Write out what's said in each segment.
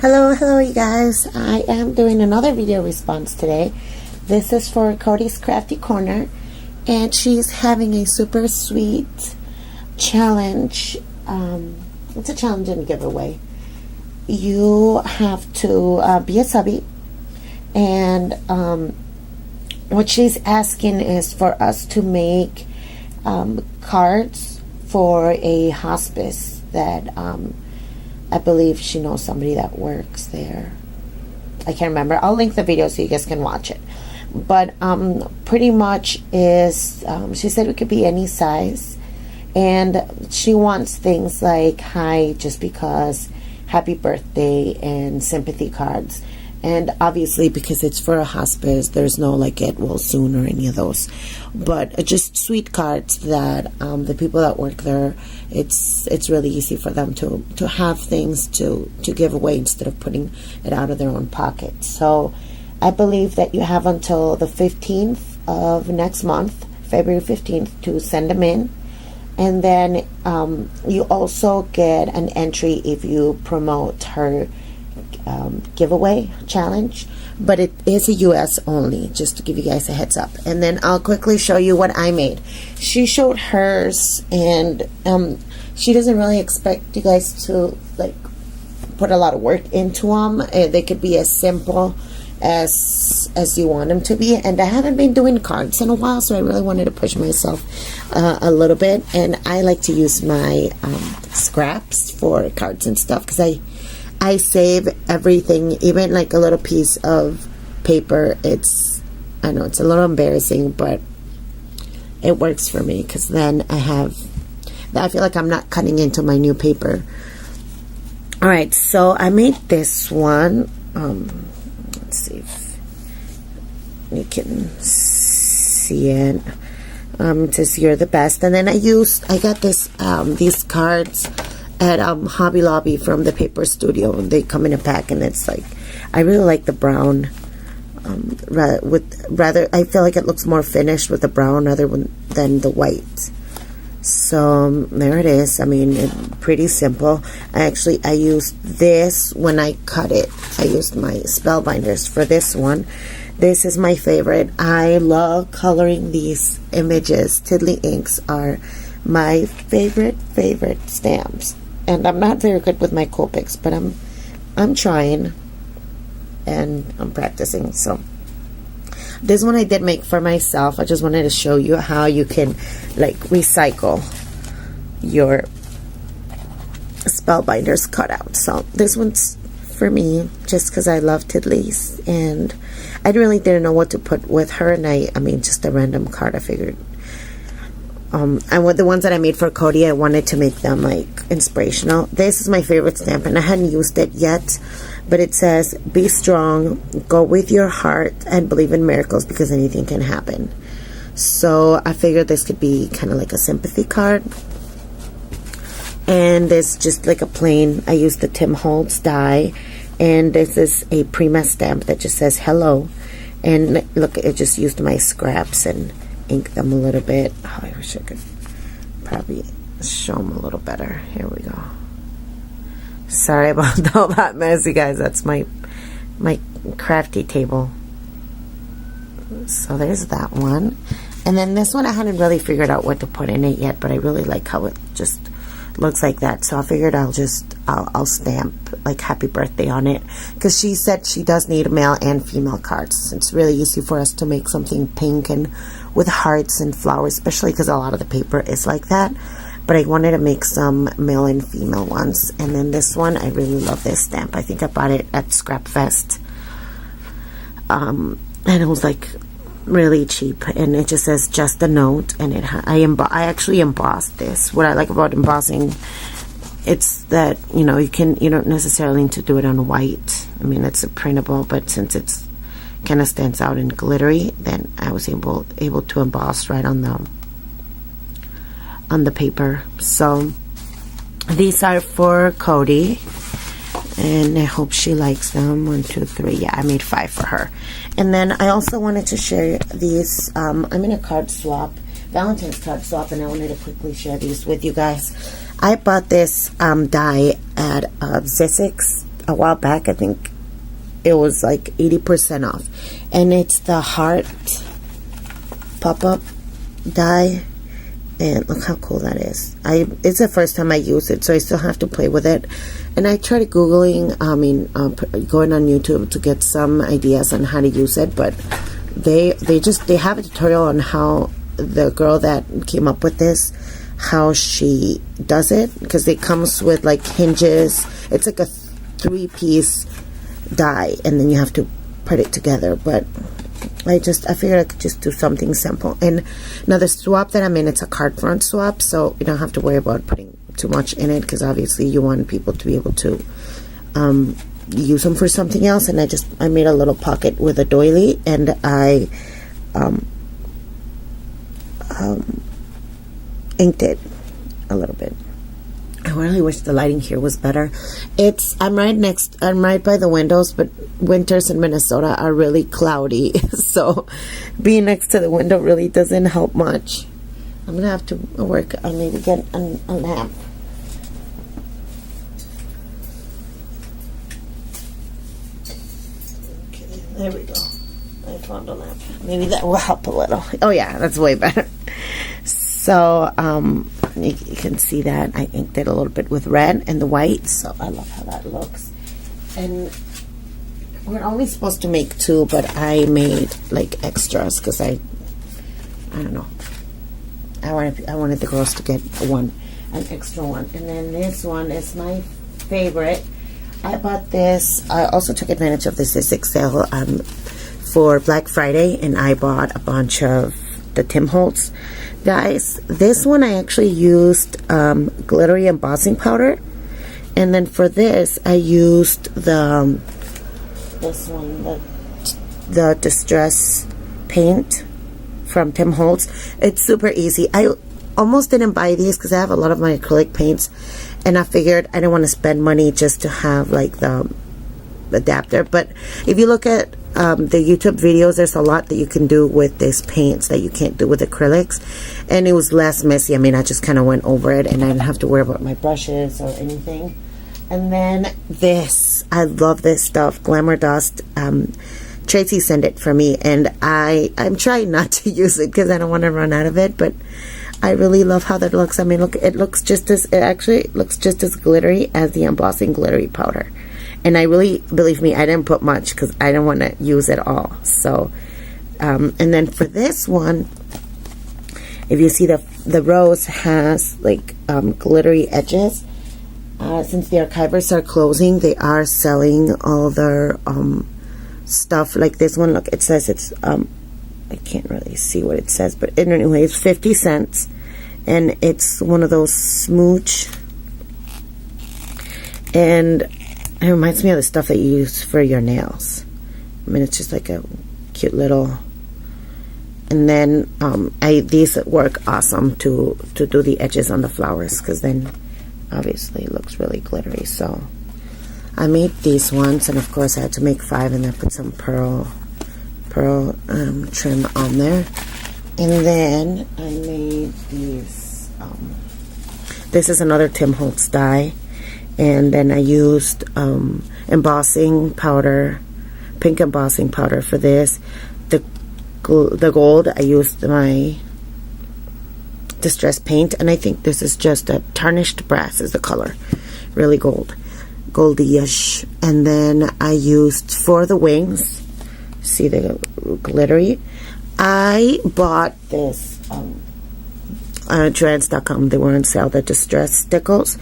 Hello you guys. I am doing another video response today. This is for Codis Crafty Corner, and she's having a super sweet challenge. It's a challenge and a giveaway. You have to be a subby, and what she's asking is for us to make cards for a hospice that I believe she knows somebody that works there. I can't remember. I'll link the video so you guys can watch it. But pretty much is, she said it could be any size. And she wants things like hi, just because, happy birthday, and sympathy cards. And obviously, because it's for a hospice, there's no like get well soon or any of those. But just sweet cards that the people that work there, it's really easy for them to have things to give away instead of putting it out of their own pocket. So I believe that you have until the 15th of next month, February 15th, to send them in. And then you also get an entry if you promote her giveaway challenge, but it is a US only, just to give you guys a heads up. And then I'll quickly show you what I made. She showed hers, and she doesn't really expect you guys to like put a lot of work into them. They could be as simple as you want them to be. And I haven't been doing cards in a while, so I really wanted to push myself a little bit. And I like to use my scraps for cards and stuff, because I save everything, even like a little piece of paper. I know it's a little embarrassing, but it works for me, because then I feel like I'm not cutting into my new paper. Alright, so I made this one. Let's see if you can see it. It says you're the best. And then I got these cards at Hobby Lobby from the Paper Studio. They come in a pack, and it's like, I really like the brown. I feel like it looks more finished with the brown than the white. So there it is. I mean, pretty simple. I used this when I cut it. I used my spellbinders for this one. This is my favorite. I love coloring these images. Tiddly inks are my favorite stamps. And I'm not very good with my Copics, but I'm trying, and I'm practicing. So this one I did make for myself. I just wanted to show you how you can like recycle your spellbinders cutout. So this one's for me, just because I love Tiddlies, and I really didn't know what to put with her, and I mean, just a random card. I figured the ones that I made for Cody, I wanted to make them like inspirational. This is my favorite stamp, and I hadn't used it yet, but it says, be strong, go with your heart, and believe in miracles, because anything can happen. So I figured this could be kind of like a sympathy card. And there's just like a plain, I used the Tim Holtz die, and this is a Prima stamp that just says hello. And look, I just used my scraps and ink them a little bit. Oh, I wish I could probably show them a little better. Here we go. Sorry about all that mess, you guys. That's my crafty table. So there's that one. And then this one, I hadn't really figured out what to put in it yet, but I really like how it just looks like that. So I figured I'll stamp like happy birthday on it, because she said she does need male and female cards. It's really easy for us to make something pink and with hearts and flowers, especially because a lot of the paper is like that. But I wanted to make some male and female ones. And then this one, I really love this stamp. I think I bought it at Scrap Fest, and it was like really cheap, and it just says just a note. And I actually embossed this. What I like about embossing, it's that you don't necessarily need to do it on white. I mean, it's a printable, but since it's kind of stands out and glittery, then I was able to emboss right on the paper. So these are for Cody, and I hope she likes them. 1, 2, 3. Yeah, I made 5 for her. And then I also wanted to share these. I'm in a card swap, Valentine's card swap, and I wanted to quickly share these with you guys. I bought this die at Zissix a while back. I think it was like 80% off, and it's the heart pop-up die. And look how cool that is. It's the first time I use it, so I still have to play with it. And I tried Googling, going on YouTube to get some ideas on how to use it, but they have a tutorial on how the girl that came up with this, how she does it, because it comes with like hinges. It's like a 3-piece die, and then you have to put it together. But I figured I could just do something simple. And now the swap that I'm in, it's a card front swap, so you don't have to worry about putting too much in it, because obviously you want people to be able to use them for something else. And I made a little pocket with a doily, and I inked it a little bit. I really wish the lighting here was better. I'm right by the windows, but winters in Minnesota are really cloudy, so being next to the window really doesn't help much. I'm gonna have to work on maybe get a lamp. Okay, there we go. I found a lamp. Maybe that will help a little. Oh yeah, that's way better. So, you can see that I inked it a little bit with red and the white, so I love how that looks. And we're only supposed to make 2, but I made like extras because I don't know. I wanted the girls to get an extra one. And then this one is my favorite. I bought this. I also took advantage of this sale for Black Friday, and I bought a bunch of the Tim Holtz dies. This one I actually used glittery embossing powder, and then for this I used the distress paint from Tim Holtz. It's super easy. I almost didn't buy these because I have a lot of my acrylic paints, and I figured I didn't want to spend money just to have like the adapter. But if you look at the YouTube videos, there's a lot that you can do with these paints that you can't do with acrylics, and it was less messy. I mean, I just kind of went over it, and I didn't have to worry about my brushes or anything. And then this, I love this stuff, Glamour Dust. Tracy sent it for me, and I'm trying not to use it because I don't want to run out of it, but I really love how that looks. I mean, look, it actually looks just as glittery as the embossing glittery powder. And I really, believe me, I didn't put much because I didn't want to use it all. So, and then for this one, if you see the rose has like glittery edges. Since the archivists are closing, they are selling all their stuff. Like this one, look, it says it's I can't really see what it says, but anyway, it's 50 cents, and it's one of those smooch, and it reminds me of the stuff that you use for your nails. I mean, it's just like a cute little. And then these work awesome to do the edges on the flowers, because then obviously it looks really glittery. So I made these ones, and of course I had to make 5, and then put some pearl trim on there. And then I made these. This is another Tim Holtz die. And then I used embossing powder, pink embossing powder for this. The gold, I used my distress paint, and I think this is just a tarnished brass is the color, really goldy-ish. And then I used for the wings, see the glittery, I bought this Trans.com. They were on sale, the distress stickles,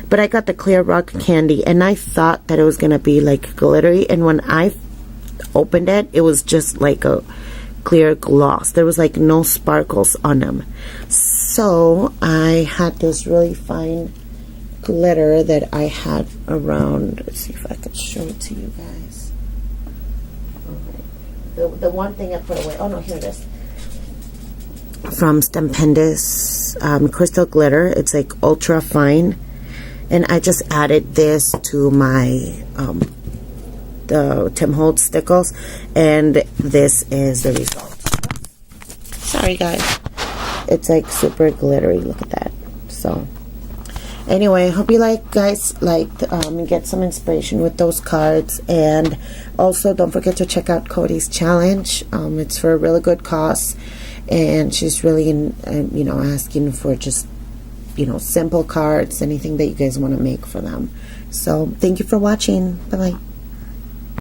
but I got the clear rock candy, and I thought that it was gonna be like glittery, and when I opened it, it was just like a clear gloss. There was like no sparkles on them. So I had this really fine glitter that I had around. Let's see if I could show it to you guys. Okay. The one thing I put away, oh no, here it is, from Stupendous crystal glitter. It's like ultra fine, and I just added this to my the Tim Holtz stickles, and this is the result. Sorry guys, it's like super glittery, look at that. So, Anyway, hope you guys liked and get some inspiration with those cards. And also don't forget to check out Codis challenge. It's for a really good cause, and she's really asking for just simple cards, anything that you guys want to make for them. So thank you for watching. Bye bye.